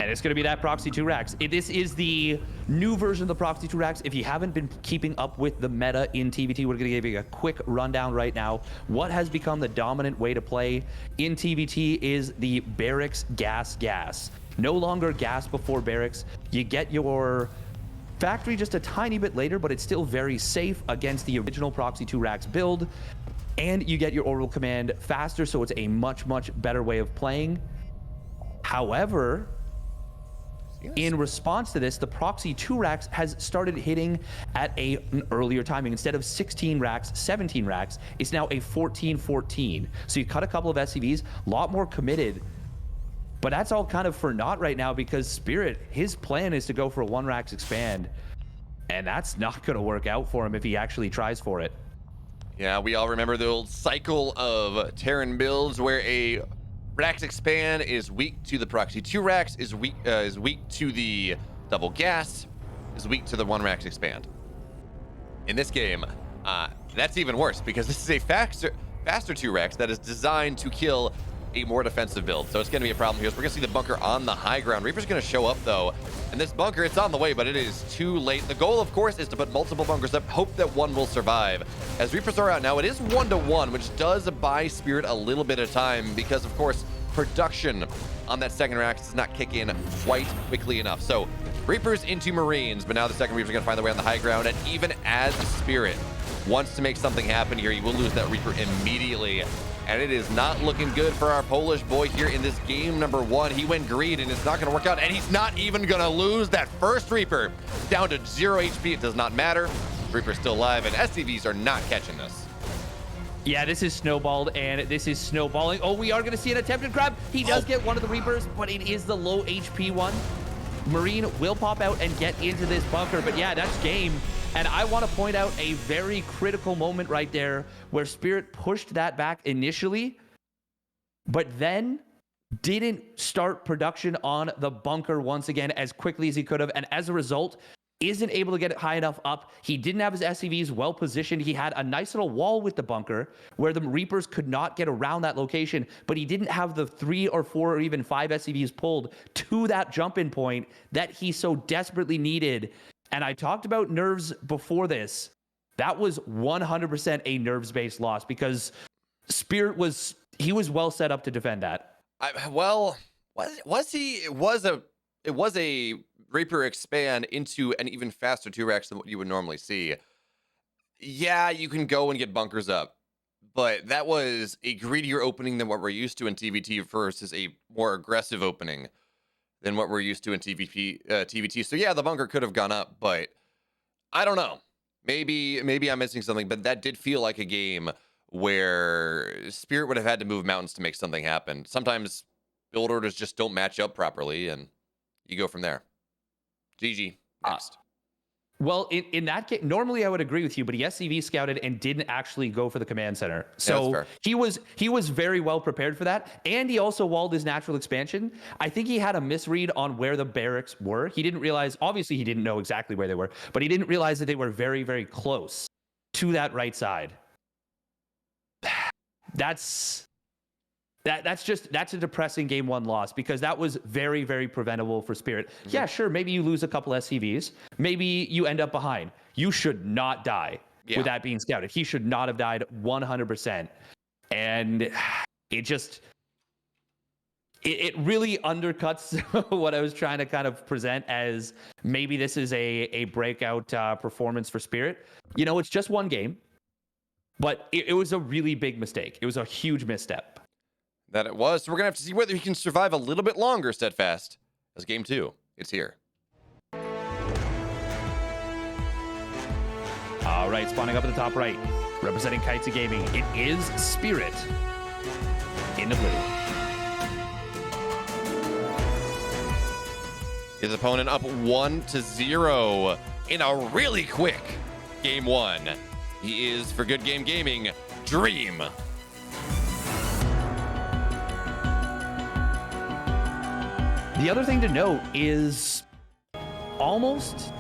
And it's going to be that Proxy 2 Racks. This is the new version of the Proxy 2 Racks. If you haven't been keeping up with the meta in TVT, we're going to give you a quick rundown right now. What has become the dominant way to play in TVT is the barracks gas. No longer gas before barracks. You get your factory just a tiny bit later, but it's still very safe against the original Proxy 2 Racks build. And you get your orbital command faster, so it's a much better way of playing. However, in response to this, the Proxy 2 Racks has started hitting at an earlier timing. Instead of 16 racks, 17 racks, it's now a 14-14. So you cut a couple of SCVs, a lot more committed. But that's all kind of for naught right now because Spirit, his plan is to go for a 1 racks expand. And that's not going to work out for him if he actually tries for it. Yeah, we all remember the old cycle of Terran builds where a Racks expand is weak to the Proxy 2 Racks, is weak to the double gas, is weak to the 1 Racks expand. In this game, that's even worse because this is a faster 2 Racks that is designed to kill a more defensive build. So it's going to be a problem here. So we're going to see the bunker on the high ground. Reaper's going to show up though, and this bunker, it's on the way, but it is too late. The goal, of course, is to put multiple bunkers up, hope that one will survive. As Reapers are out now, it is 1-1, which does buy Spirit a little bit of time because, of course, production on that second rack does not kick in quite quickly enough. So Reapers into Marines, but now the second Reapers are going to find their way on the high ground, and even as Spirit wants to make something happen here, he will lose that Reaper immediately. And it is not looking good for our Polish boy here in this game number 1. He went greed and it's not going to work out. And he's not even going to lose that first Reaper down to 0 HP. It does not matter. Reaper's still alive and SCVs are not catching this. Yeah, this is snowballed and this is snowballing. Oh, we are going to see an attempted grab. He does get one of the Reapers, but it is the low HP one. Marine will pop out and get into this bunker. But yeah, that's game. And I want to point out a very critical moment right there where Spirit pushed that back initially, but then didn't start production on the bunker once again as quickly as he could have. And as a result, isn't able to get it high enough up. He didn't have his SCVs well positioned. He had a nice little wall with the bunker where the Reapers could not get around that location, but he didn't have the 3 or 4 or even 5 SCVs pulled to that jump-in point that he so desperately needed. And I talked about nerves before this. That was 100% a nerves-based loss because Spirit was well set up to defend that. It was a Reaper expand into an even faster 2 racks than what you would normally see. Yeah, you can go and get bunkers up, but that was a greedier opening than what we're used to in TVT versus a more aggressive opening than what we're used to in TVT. So yeah, the bunker could have gone up, but I don't know. Maybe I'm missing something, but that did feel like a game where Spirit would have had to move mountains to make something happen. Sometimes build orders just don't match up properly, and you go from there. GG, next. Well, in that case, normally I would agree with you, but he SCV scouted and didn't actually go for the command center. So yeah, he was very well prepared for that. And he also walled his natural expansion. I think he had a misread on where the barracks were. He didn't realize, obviously he didn't know exactly where they were, but he didn't realize that they were very close to that right side. That's a depressing game 1 loss because that was very preventable for Spirit. Mm-hmm. Yeah, sure, maybe you lose a couple SCVs. Maybe you end up behind. You should not die with that being scouted. He should not have died 100%. And it really undercuts what I was trying to kind of present as maybe this is a breakout performance for Spirit. You know, it's just 1 game, but it was a really big mistake. It was a huge misstep. That it was. So we're going to have to see whether he can survive a little bit longer, Steadfast, as game 2. It's here. All right, spawning up at the top right, representing Katowice Gaming, it is Spirit in the blue. His opponent up 1-0 in a really quick game 1. He is, for Good Game Gaming, Dream. The other thing to note is it almost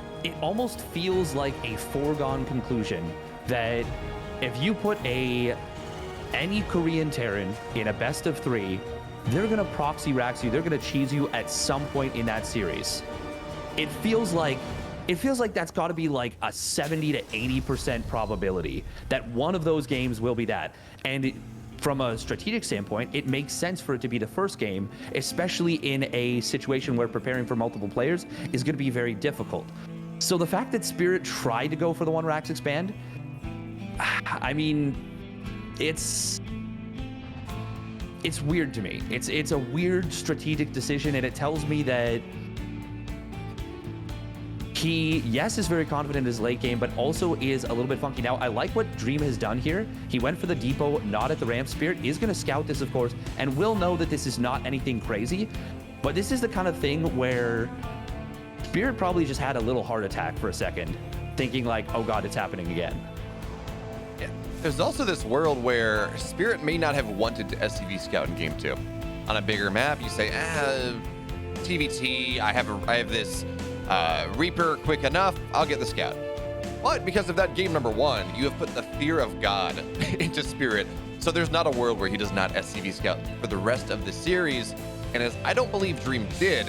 feels like a foregone conclusion that if you put a any Korean Terran in a best of 3, they're going to proxy rax you. They're going to cheese you at some point in that series. It feels like that's got to be like a 70 to 80% probability that one of those games will be that. And from a strategic standpoint, it makes sense for it to be the first game, especially in a situation where preparing for multiple players is going to be very difficult. So the fact that Spirit tried to go for the one Rax expand, I mean, it's weird to me. It's a weird strategic decision, and it tells me that he, yes, is very confident in his late game, but also is a little bit funky. Now, I like what Dream has done here. He went for the depot, not at the ramp. Spirit is going to scout this, of course, and will know that this is not anything crazy, but this is the kind of thing where Spirit probably just had a little heart attack for a second, thinking like, oh God, it's happening again. Yeah. There's also this world where Spirit may not have wanted to SCV scout in game 2. On a bigger map, you say, TVT, I have this Reaper quick enough, I'll get the scout. But because of that game number 1, you have put the fear of God into Spirit, so there's not a world where he does not SCV scout for the rest of the series. And as I don't believe Dream did,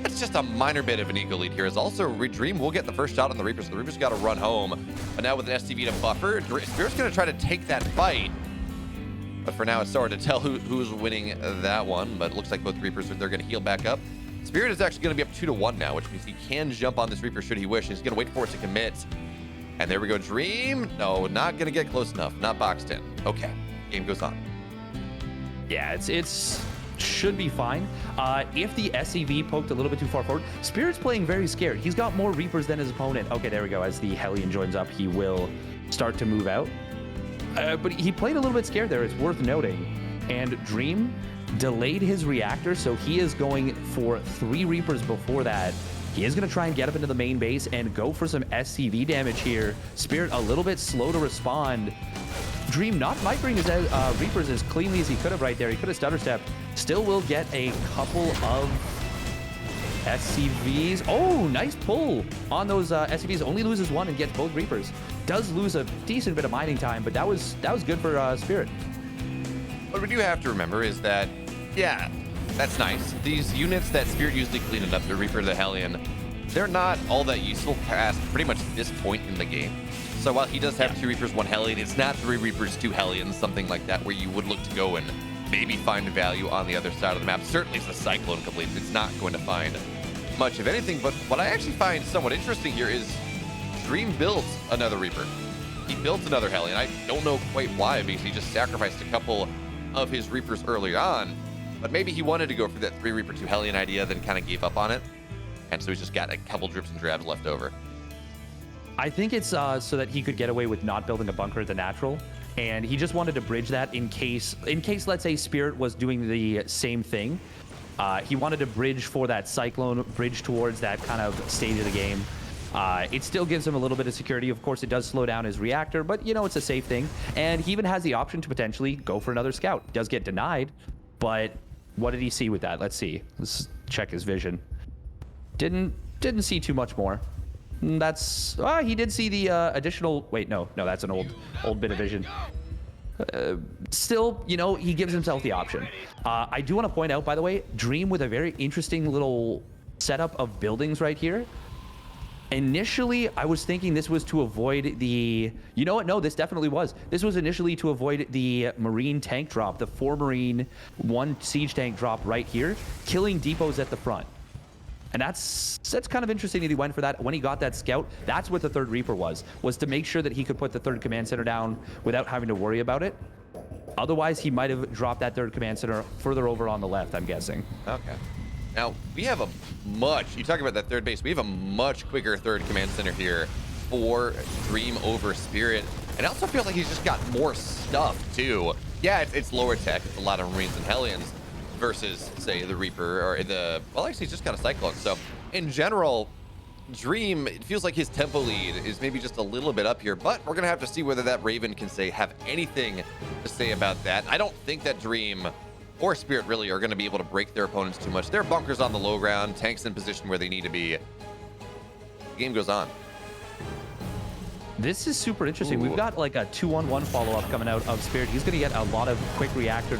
it's just a minor bit of an ego lead here. As also Dream will get the first shot on the Reaper, so the Reaper's got to run home. But now with an SCV to buffer, Spirit's going to try to take that fight. But for now, it's hard to tell who's winning that one. But it looks like both Reapers, they're going to heal back up. Spirit is actually going to be up 2-1 now, which means he can jump on this Reaper should he wish. He's going to wait for it to commit. And there we go, Dream. No, not going to get close enough. Not boxed in. Okay, game goes on. Yeah, it's should be fine. If the SCV poked a little bit too far forward, Spirit's playing very scared. He's got more Reapers than his opponent. Okay, there we go. As the Hellion joins up, he will start to move out. But he played a little bit scared there. It's worth noting. And Dream delayed his reactor, so he is going for 3 Reapers before that. He is going to try and get up into the main base and go for some SCV damage here. Spirit a little bit slow to respond. Dream not microing his Reapers as cleanly as he could have right there. He could have stutter stepped. Still will get a couple of SCVs. Oh, nice pull on those SCVs. Only loses 1 and gets both Reapers. Does lose a decent bit of mining time, but that was good for Spirit. What we do have to remember is that, yeah, that's nice. These units that Spirit usually clean it up, the Reaper, the Hellion, they're not all that useful past pretty much this point in the game. So while he does have 2 Reapers, 1 Hellion, it's not 3 Reapers, 2 Hellions, something like that, where you would look to go and maybe find value on the other side of the map. Certainly if the Cyclone completes, it's not going to find much of anything. But what I actually find somewhat interesting here is Dream builds another Reaper. He builds another Hellion. I don't know quite why, because he just sacrificed a couple of his Reapers early on. But maybe he wanted to go for that 3 Reaper 2 Hellion idea, then kind of gave up on it. And so he's just got a couple drips and drabs left over. I think it's so that he could get away with not building a bunker at the natural. And he just wanted to bridge that in case, let's say, Spirit was doing the same thing. He wanted to bridge for that Cyclone, bridge towards that kind of stage of the game. It still gives him a little bit of security. Of course, it does slow down his reactor, but, you know, it's a safe thing. And he even has the option to potentially go for another scout. Does get denied, but what did he see with that? Let's see. Let's check his vision. Didn't see too much more. That's he did see the additional. Wait, no, that's an old bit of vision. Still, you know, he gives himself the option. I do want to point out, by the way, Dream with a very interesting little setup of buildings right here. Initially, I was thinking this was to avoid the... You know what? No, this definitely was. This was initially to avoid the Marine tank drop, the 4 Marine, 1 siege tank drop right here, killing depots at the front. And that's kind of interesting that he went for that. When he got that scout, that's what the 3rd Reaper was to make sure that he could put the 3rd command center down without having to worry about it. Otherwise, he might have dropped that 3rd command center further over on the left, I'm guessing. Okay. Now, we have you talk about that 3rd base, we have a much quicker 3rd command center here for Dream over Spirit. And it also feels like he's just got more stuff, too. Yeah, it's lower tech, it's a lot of Marines and Hellions versus, say, the Reaper or well, actually, he's just got a Cyclone. So, in general, Dream, it feels like his tempo lead is maybe just a little bit up here, but we're going to have to see whether that Raven can have anything to say about that. I don't think that Dream or Spirit really are going to be able to break their opponents too much. Their bunkers on the low ground, tanks in position where they need to be. The game goes on. This is super interesting. Ooh. We've got like a 2-on-1 follow-up coming out of Spirit. He's going to get a lot of quick reactored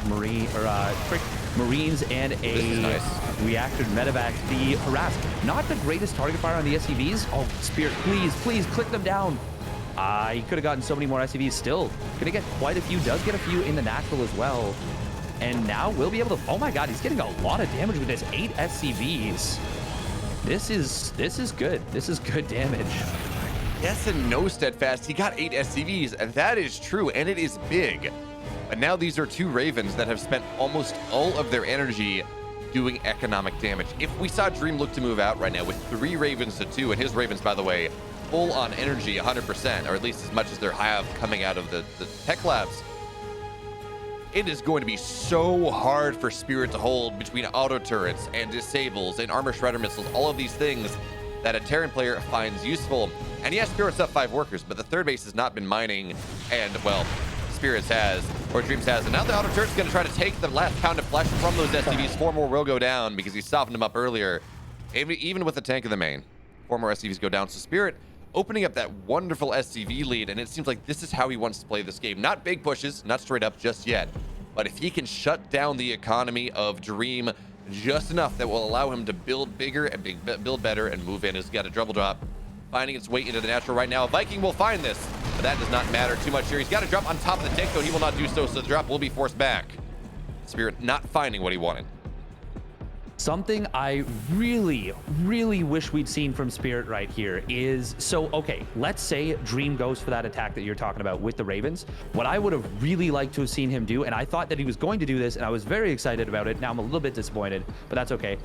quick Marines and a reactored medevac. The harass, not the greatest target fire on the SCVs. Oh, Spirit, please click them down. He could have gotten so many more SCVs. Still going to get quite a few. Does get a few in the natural as well. And now we'll be able to. Oh my God, he's getting a lot of damage with this 8 SCVs. This is good. This is good damage. Yes and no, Steadfast. He got 8 SCVs, and that is true, and it is big. But now these are 2 Ravens that have spent almost all of their energy doing economic damage. If we saw Dream look to move out right now with 3 Ravens to 2, and his Ravens, by the way, full on energy 100%, or at least as much as they're have coming out of the tech labs, it is going to be so hard for Spirit to hold between auto turrets and disables and armor shredder missiles, all of these things that a Terran player finds useful. And yes, Spirit's up 5 workers, but the third base has not been mining, and well, Spirits has, or Dreams has, and now the auto turret's gonna try to take the last pound of flesh from those SCVs. 4 more will go down because he softened them up earlier. Even with the tank in the main, 4 more SCVs go down. So Spirit opening up that wonderful SCV lead, and it seems like this is how he wants to play this game. Not big pushes, not straight up just yet, but if he can shut down the economy of Dream just enough that will allow him to build bigger and build better and move in. He's got a double drop finding its way into the natural right now. Viking will find this, but that does not matter too much here. He's got to drop on top of the tank, though he will not do so, so the drop will be forced back. Spirit not finding what he wanted. Something I really wish we'd seen from Spirit right here is, so, okay, let's say Dream goes for that attack that you're talking about with the Ravens. What I would have really liked to have seen him do, and I thought that he was going to do this, and I was very excited about it. Now I'm a little bit disappointed, but that's okay.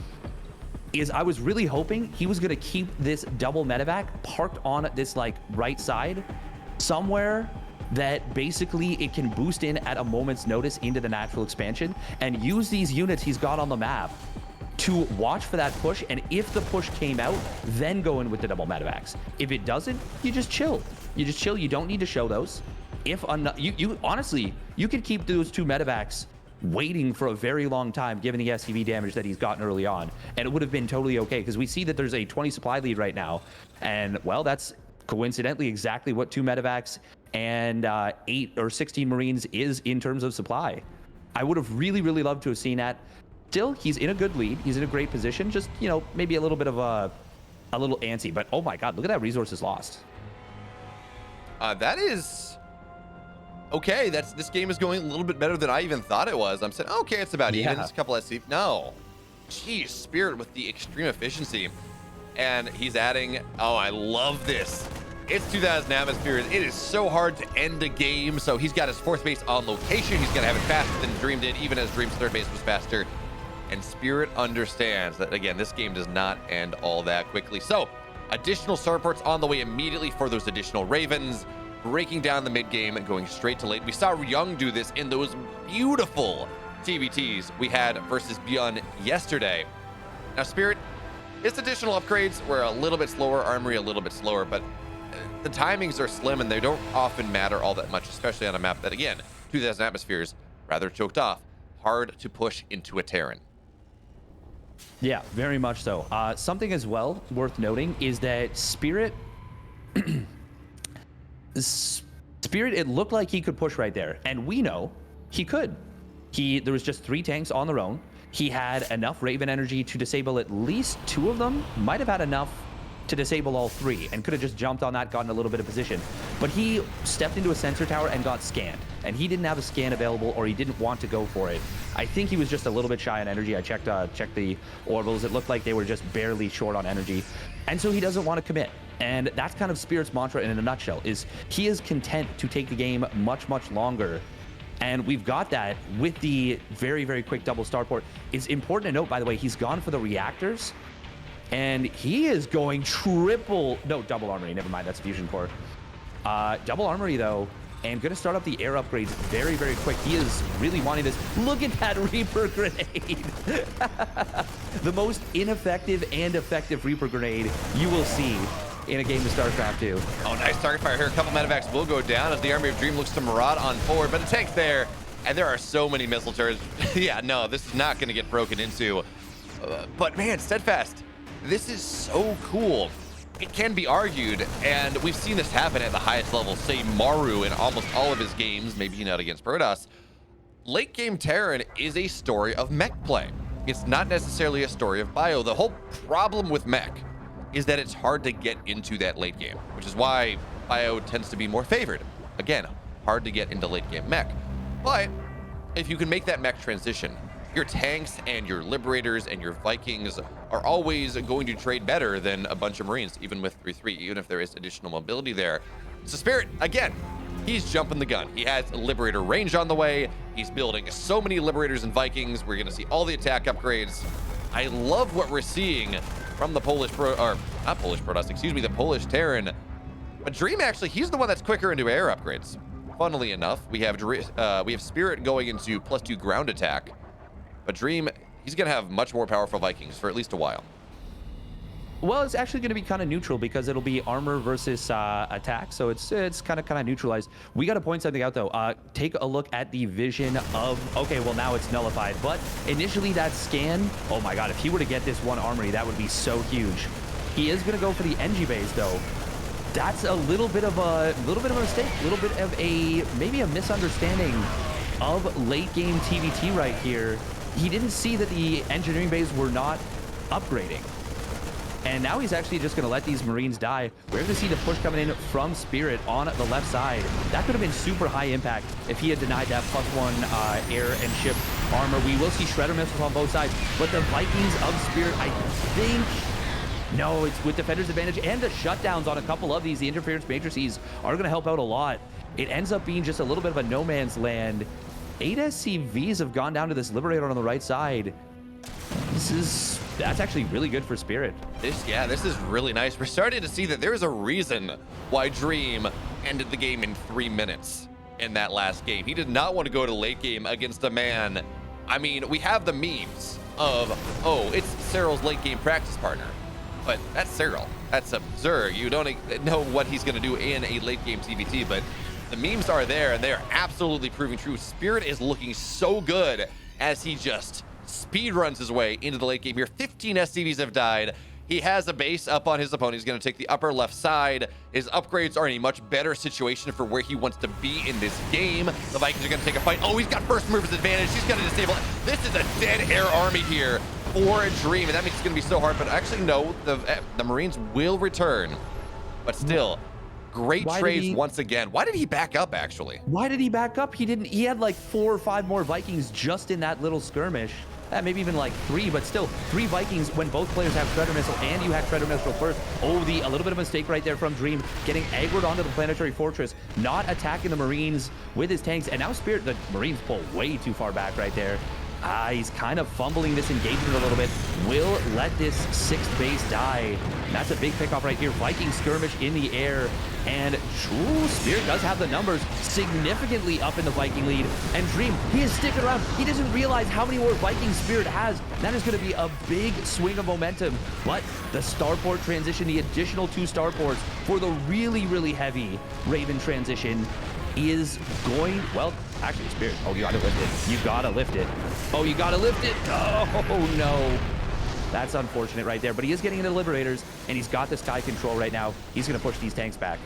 Is I was really hoping he was going to keep this double medevac parked on this like right side somewhere that basically it can boost in at a moment's notice into the natural expansion and use these units he's got on the map to watch for that push, and if the push came out, then go in with the double medevacs. If it doesn't, you just chill. You just chill. You don't need to show those. If you honestly, you could keep those 2 medevacs waiting for a very long time, given the SCV damage that he's gotten early on, and it would have been totally okay, because we see that there's a 20 supply lead right now, and well, that's coincidentally exactly what 2 medevacs and 8 or 16 Marines is in terms of supply. I would have really loved to have seen that. Still, he's in a good lead. He's in a great position. Just, you know, maybe a little bit of a little antsy. But oh my God, look at that resources lost. That is okay. This game is going a little bit better than I even thought it was. I'm saying, okay, it's about even. It's a couple SC. No, geez, Spirit with the extreme efficiency, and he's adding. Oh, I love this. It's 2000 atmospheres. It is so hard to end a game. So he's got his 4th base on location. He's gonna have it faster than Dream did, even as Dream's 3rd base was faster. And Spirit understands that, again, this game does not end all that quickly. So additional starports on the way immediately for those additional Ravens, breaking down the mid game and going straight to late. We saw Young do this in those beautiful TVTs we had versus Beyond yesterday. Now Spirit, its additional upgrades were a little bit slower, Armory a little bit slower, but the timings are slim and they don't often matter all that much, especially on a map that, again, 2000 atmospheres, rather choked off, hard to push into a Terran. Yeah, very much so. Something as well worth noting is that Spirit, it looked like he could push right there, and we know he could. There was just 3 tanks on their own. He had enough Raven energy to disable at least 2 of them. Might have had enough to disable all 3 and could have just jumped on that, gotten a little bit of position. But he stepped into a sensor tower and got scanned, and he didn't have a scan available, or he didn't want to go for it. I think he was just a little bit shy on energy. I checked the orbitals. It looked like they were just barely short on energy, and so he doesn't want to commit. And that's kind of Spirit's mantra in a nutshell, is he is content to take the game much longer. And we've got that with the very quick double starport. It's important to note, by the way, he's gone for the reactors, and he is going double armory. Never mind, that's fusion core. Double armory though, and gonna start up the air upgrades very quick. He is really wanting this. Look at that Reaper grenade. The most ineffective and effective Reaper grenade you will see in a game of StarCraft 2. Oh, nice target fire here. A couple medevacs will go down as the Army of Dream looks to Maraud on forward, but the tank's there, and there are so many missile turrets. Yeah, no, this is not gonna get broken into. But man, Steadfast, this is so cool. it can be argued, and we've seen this happen at the highest level, say Maru in almost all of his games, maybe not against Protoss. Late game Terran is a story of mech play. It's not necessarily a story of bio. The whole problem with mech is that it's hard to get into that late game, which is why bio tends to be more favored. Again, hard to get into late game mech. But if you can make that mech transition, your tanks and your Liberators and your Vikings are always going to trade better than a bunch of Marines, even with 3-3, even if there is additional mobility there. So Spirit, again, he's jumping the gun. He has Liberator range on the way. He's building so many Liberators and Vikings. We're going to see all the attack upgrades. I love what we're seeing from the Polish not Polish Protoss, excuse me, the Polish Terran. But Dream, actually, he's the one that's quicker into air upgrades. Funnily enough, we have Spirit going into +2 ground attack. But Dream, he's going to have much more powerful Vikings for at least a while. Well, it's actually going to be kind of neutral because it'll be armor versus attack, so it's kind of neutralized. We got to point something out though. Take a look at the vision of. Okay, well now it's nullified, but initially that scan. Oh my God! If he were to get this one armory, that would be so huge. He is going to go for the NG base though. That's a little bit of a mistake, a little bit of maybe a misunderstanding of late game TVT right here. He didn't see that the engineering bays were not upgrading. And now he's actually just going to let these Marines die. We're going to see the push coming in from Spirit on the left side. That could have been super high impact if he had denied that +1 air and ship armor. We will see Shredder missiles on both sides, but the Vikings of Spirit, I think... No, it's with Defender's advantage and the shutdowns on a couple of these. The interference matrices are going to help out a lot. It ends up being just a little bit of a no man's land. 8 SCVs have gone down to this Liberator on the right side. That's actually really good for Spirit. This is really nice. We're starting to see that there's a reason why Dream ended the game in 3 minutes in that last game. He did not want to go to late game against a man. I mean, we have the memes of, oh, it's Cyril's late game practice partner. But that's Cyril. That's absurd. You don't know what he's going to do in a late game TVT, but the memes are there, and they're absolutely proving true. Spirit is looking so good as he just speed runs his way into the late game here. 15 SCVs have died. He has a base up on his opponent. He's going to take the upper left side. His upgrades are in a much better situation for where he wants to be in this game. The Vikings are going to take a fight. Oh, he's got first movers advantage. He's going to disable it. This is a dead air army here for a Dream, and that makes it going to be so hard. But actually, no, the Marines will return. But still, great trades once again. Why did he back up, actually? Why did he back up? He had like 4 or 5 more Vikings just in that little skirmish. Maybe even like 3, but still 3 Vikings when both players have Shredder Missile and you have Shredder Missile first. Oh, a little bit of a mistake right there from Dream, getting aggroed onto the Planetary Fortress, not attacking the Marines with his tanks, and now Spirit, the Marines pull way too far back right there. He's kind of fumbling this engagement a little bit. Will let this 6th base die. And that's a big pickoff right here. Viking skirmish in the air. And Spirit does have the numbers significantly up in the Viking lead. And Dream, he is sticking around. He doesn't realize how many more Viking Spirit has. That is going to be a big swing of momentum. But the starport transition, the additional 2 starports for the really, really heavy Raven transition is going, well, actually, Spirit, oh, you gotta lift it. You gotta lift it. Oh, you gotta lift it. Oh, no. That's unfortunate right there, but he is getting into Liberators, and he's got the sky control right now. He's gonna push these tanks back.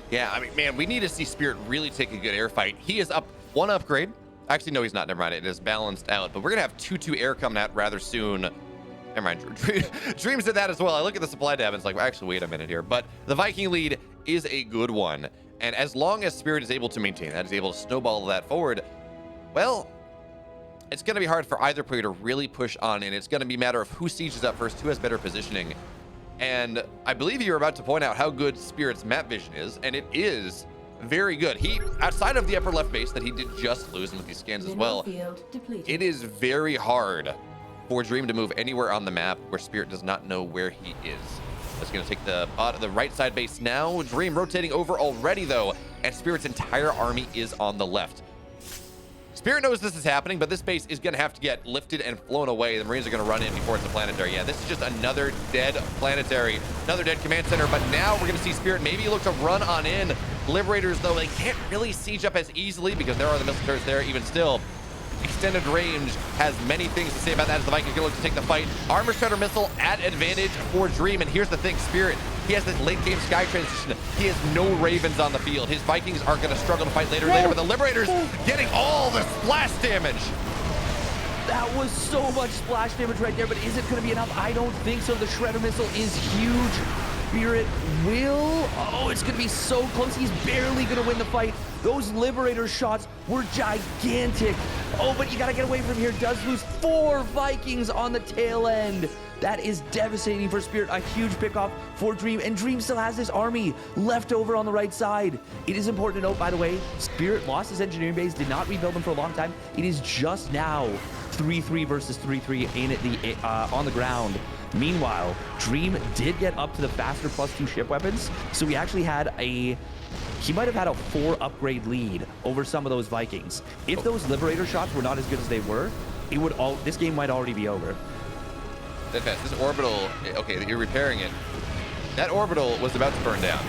Yeah, I mean, man, we need to see Spirit really take a good air fight. He is up 1 upgrade. Actually, no, he's not. Never mind. It is balanced out, but we're gonna have 2-2 air coming out rather soon. Never mind. Dreams did that as well. I look at the supply tab and it's like, well, actually, wait a minute here. But the Viking lead is a good one. And as long as Spirit is able to maintain that, is able to snowball that forward, well, it's going to be hard for either player to really push on, and it's going to be a matter of who sieges up first, who has better positioning. And I believe you're about to point out how good Spirit's map vision is, and it is very good. He, outside of the upper left base that he did just lose, and with these scans as well, it is very hard for Dream to move anywhere on the map where Spirit does not know where he is. That's going to take the right side base now. Dream rotating over already, though, and Spirit's entire army is on the left. Spirit knows this is happening, but this base is going to have to get lifted and flown away. The Marines are going to run in before it's a planetary. Yeah, this is just another dead planetary, another dead command center, but now we're going to see Spirit maybe look to run on in. Liberators, though, they can't really siege up as easily because there are the missile turrets there even still. Extended range has many things to say about that as the Vikings are going to look to take the fight. Armor Shredder Missile at advantage for Dream, and here's the thing, Spirit He has this late game Sky transition. He has no Ravens on the field. His Vikings are going to struggle to fight later, but the Liberators getting all the splash damage. That was so much splash damage right there, but is it going to be enough? I don't think so. The Shredder missile is huge. Spirit will. Oh, it's going to be so close. He's barely going to win the fight. Those Liberator shots were gigantic. Oh, but you got to get away from here. Does lose 4 Vikings on the tail end. That is devastating for Spirit. A huge pickoff for Dream, and Dream still has this army left over on the right side. It is important to note, by the way, Spirit lost his engineering base, did not rebuild them for a long time. It is just now 3-3 versus 3-3 in the on the ground. Meanwhile, Dream did get up to the faster +2 ship weapons, so he actually had he might have had a 4 upgrade lead over some of those Vikings. If those Liberator shots were not as good as they were, this game might already be over. This orbital, okay, you're repairing it. That orbital was about to burn down.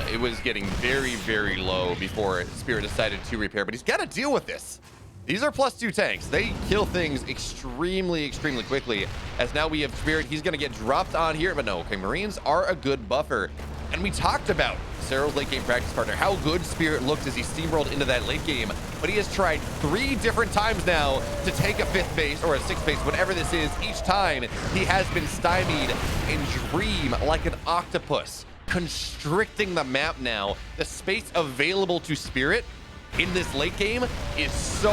It was getting very, very low before Spirit decided to repair, but he's got to deal with this. These are +2 tanks. They kill things extremely, extremely quickly. As now we have Spirit, he's going to get dropped on here, but no, okay, Marines are a good buffer. And we talked about Cyril's late game practice partner, how good Spirit looked as he steamrolled into that late game, but he has tried 3 different times now to take a 5th base or a 6th base, whatever this is. Each time he has been stymied, and Dream, like an octopus, constricting the map now. The space available to Spirit in this late game is so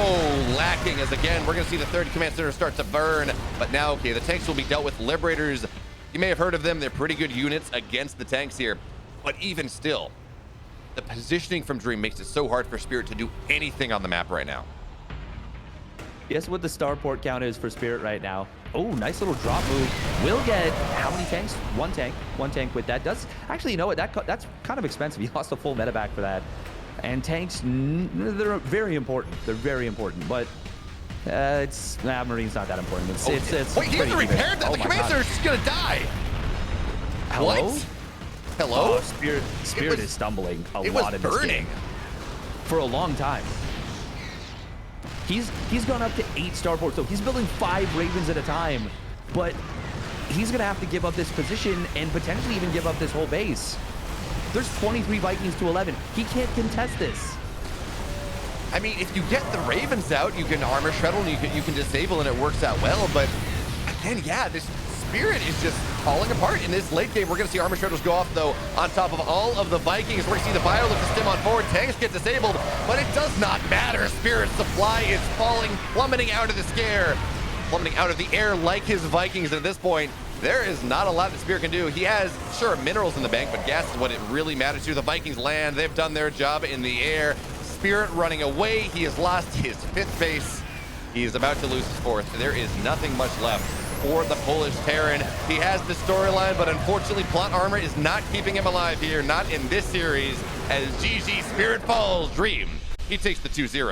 lacking, as again, we're gonna see the 3rd command center start to burn, but now, okay, the tanks will be dealt with. Liberators, you may have heard of them. They're pretty good units against the tanks here. But even still, the positioning from Dream makes it so hard for Spirit to do anything on the map right now. Guess what the starport count is for Spirit right now? Oh, nice little drop move. Will get how many tanks? One tank with that. Does actually, you know what? That's kind of expensive. He lost a full medevac for that. And tanks, they're very important. They're very important, but Marine's not that important. It's wait, he hasn't repaired that. The command center's just gonna die. Hello? What? Hello? Oh, Spirit is stumbling a lot in this game. For a long time. He's gone up to 8 starports, so he's building 5 Ravens at a time, but he's gonna have to give up this position and potentially even give up this whole base. There's 23 Vikings to 11. He can't contest this. I mean, if you get the Ravens out, you can armor shuttle and you can disable and it works out well, but again, yeah, this Spirit is just falling apart in this late game. We're going to see armor shuttles go off, though, on top of all of the Vikings. We're going to see the Biolith to stem on forward. Tanks get disabled, but it does not matter. Spirit's supply is falling, plummeting out of the air like his Vikings. At this point, there is not a lot that Spirit can do. He has, sure, minerals in the bank, but gas is what it really matters to. The Vikings land. They've done their job in the air. Spirit running away. He has lost his 5th base. He is about to lose his 4th. There is nothing much left for the Polish Terran. He has the storyline, but unfortunately plot armor is not keeping him alive here, not in this series, as GG Spirit falls. Dream, he takes the 2-0.